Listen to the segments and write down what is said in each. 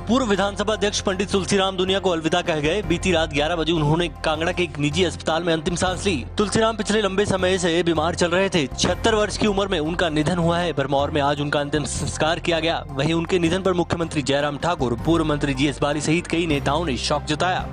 पूर्व विधानसभा अध्यक्ष पंडित तुलसीराम दुनिया को अलविदा कह गए। बीती रात 11 बजे उन्होंने कांगड़ा के एक निजी अस्पताल में अंतिम सांस ली। तुलसीराम पिछले लंबे समय से बीमार चल रहे थे। 76 वर्ष की उम्र में उनका निधन हुआ है। भरमौर में आज उनका अंतिम संस्कार किया गया। वहीं उनके निधन पर मुख्यमंत्री जयराम ठाकुर, पूर्व मंत्री जीएस बाली सहित कई नेताओं ने शोक जताया।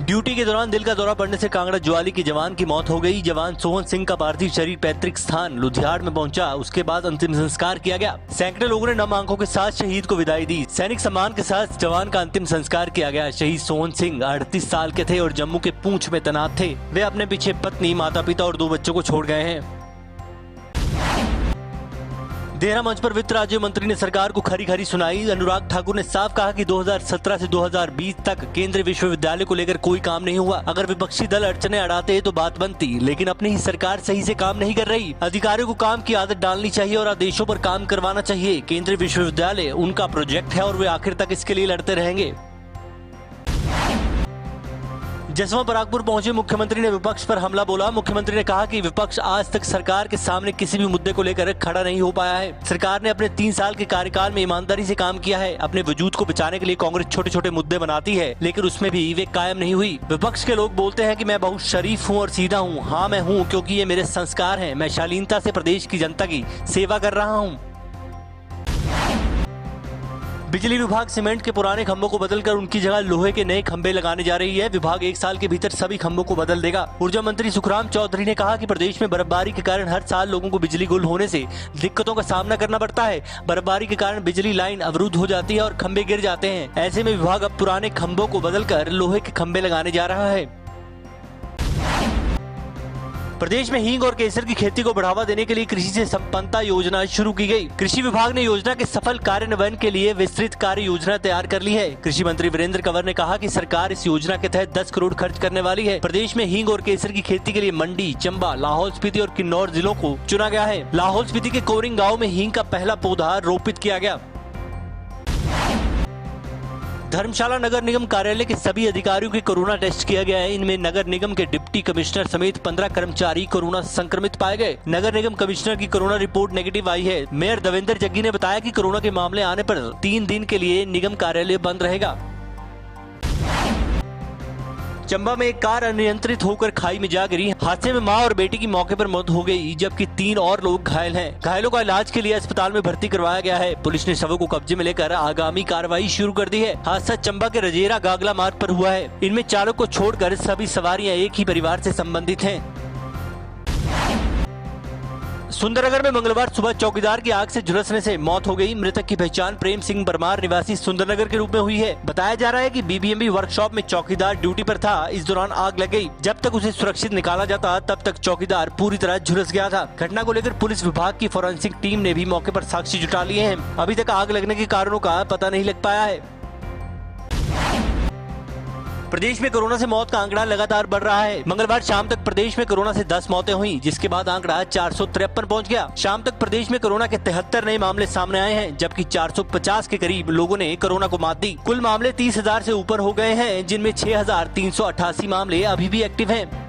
ड्यूटी के दौरान दिल का दौरा पड़ने से कांगड़ा ज्वाली के जवान की मौत हो गई। जवान सोहन सिंह का पार्थिव शरीर पैतृक स्थान लुधियाड़ में पहुंचा। उसके बाद अंतिम संस्कार किया गया। सैकड़ों लोगों ने नम आंखों के साथ शहीद को विदाई दी। सैनिक सम्मान के साथ जवान का अंतिम संस्कार किया गया। शहीद सोहन सिंह 38 साल के थे और जम्मू के पूंछ में तैनात थे। वे अपने पीछे पत्नी, माता पिता और 2 बच्चों को छोड़ गए हैं। देहरा मंच पर वित्त राज्य मंत्री ने सरकार को खरी खरी सुनाई। अनुराग ठाकुर ने साफ कहा कि 2017 से 2020 तक केंद्रीय विश्वविद्यालय को लेकर कोई काम नहीं हुआ। अगर विपक्षी दल अड़चने अड़ाते तो बात बनती, लेकिन अपनी ही सरकार सही से काम नहीं कर रही। अधिकारियों को काम की आदत डालनी चाहिए और आदेशों पर काम करवाना चाहिए। केंद्रीय विश्वविद्यालय उनका प्रोजेक्ट है और वे आखिर तक इसके लिए लड़ते रहेंगे। जसवां परागपुर पहुंचे मुख्यमंत्री ने विपक्ष पर हमला बोला। मुख्यमंत्री ने कहा कि विपक्ष आज तक सरकार के सामने किसी भी मुद्दे को लेकर खड़ा नहीं हो पाया है। सरकार ने अपने 3 साल के कार्यकाल में ईमानदारी से काम किया है। अपने वजूद को बचाने के लिए कांग्रेस छोटे छोटे मुद्दे बनाती है, लेकिन उसमें भी वे कायम नहीं हुई। विपक्ष के लोग बोलते हैं कि मैं बहुत शरीफ हूँ और सीधा हूँ। हाँ, मैं हूँ, क्योंकि ये मेरे संस्कार हैं। मैं शालीनता से प्रदेश की जनता की सेवा कर रहा हूँ। बिजली विभाग सीमेंट के पुराने खंभों को बदलकर उनकी जगह लोहे के नए खंभे लगाने जा रही है। विभाग 1 साल के भीतर सभी खंभों को बदल देगा। ऊर्जा मंत्री सुखराम चौधरी ने कहा कि प्रदेश में बर्फबारी के कारण हर साल लोगों को बिजली गुल होने से दिक्कतों का सामना करना पड़ता है। बर्फबारी के कारण बिजली लाइन अवरुद्ध हो जाती है और खंभे गिर जाते हैं। ऐसे में विभाग अब पुराने खंभों को बदलकर लोहे के खंभे लगाने जा रहा है। प्रदेश में हींग और केसर की खेती को बढ़ावा देने के लिए कृषि से संपन्नता योजना शुरू की गई। कृषि विभाग ने योजना के सफल कार्यान्वयन के लिए विस्तृत कार्य योजना तैयार कर ली है। कृषि मंत्री वीरेंद्र कंवर ने कहा कि सरकार इस योजना के तहत 10 करोड़ खर्च करने वाली है। प्रदेश में हींग और केसर की खेती के लिए मंडी, चंबा, लाहौल स्पीति और किन्नौर जिलों को चुना गया है। लाहौल स्पीति के कोरिंग गाँव में हींग का पहला पौधा रोपित किया गया। धर्मशाला नगर निगम कार्यालय के सभी अधिकारियों के कोरोना टेस्ट किया गया है। इनमें नगर निगम के डिप्टी कमिश्नर समेत 15 कर्मचारी कोरोना संक्रमित पाए गए। नगर निगम कमिश्नर की कोरोना रिपोर्ट नेगेटिव आई है। मेयर देवेंद्र जग्गी ने बताया कि कोरोना के मामले आने पर 3 दिन के लिए निगम कार्यालय बंद रहेगा। चंबा में एक कार अनियंत्रित होकर खाई में जा गिरी। हादसे में मां और बेटी की मौके पर मौत हो गई, जबकि 3 और लोग घायल हैं। घायलों का इलाज के लिए अस्पताल में भर्ती करवाया गया है। पुलिस ने शवों को कब्जे में लेकर आगामी कार्रवाई शुरू कर दी है। हादसा चंबा के रजेरा गागला मार्ग पर हुआ है। इनमें चालक को छोड़कर सभी सवारियां एक ही परिवार से संबंधित हैं। सुंदरनगर में मंगलवार सुबह चौकीदार की आग से झुलसने से मौत हो गई। मृतक की पहचान प्रेम सिंह परमार निवासी सुंदरनगर के रूप में हुई है। बताया जा रहा है कि बीबीएमबी वर्कशॉप में चौकीदार ड्यूटी पर था। इस दौरान आग लग गई। जब तक उसे सुरक्षित निकाला जाता तब तक चौकीदार पूरी तरह झुलस गया था। घटना को लेकर पुलिस विभाग की फोरेंसिक टीम ने भी मौके पर साक्ष्य जुटा लिए हैं। अभी तक आग लगने के कारणों का पता नहीं लग पाया है। प्रदेश में कोरोना से मौत का आंकड़ा लगातार बढ़ रहा है। मंगलवार शाम तक प्रदेश में कोरोना से 10 मौतें हुई, जिसके बाद आंकड़ा 453 पहुंच गया। शाम तक प्रदेश में कोरोना के 73 नए मामले सामने आए हैं, जबकि 450 के करीब लोगों ने कोरोना को मात दी। कुल मामले 30,000 से ऊपर हो गए हैं, जिनमें 6,388 मामले अभी भी एक्टिव हैं।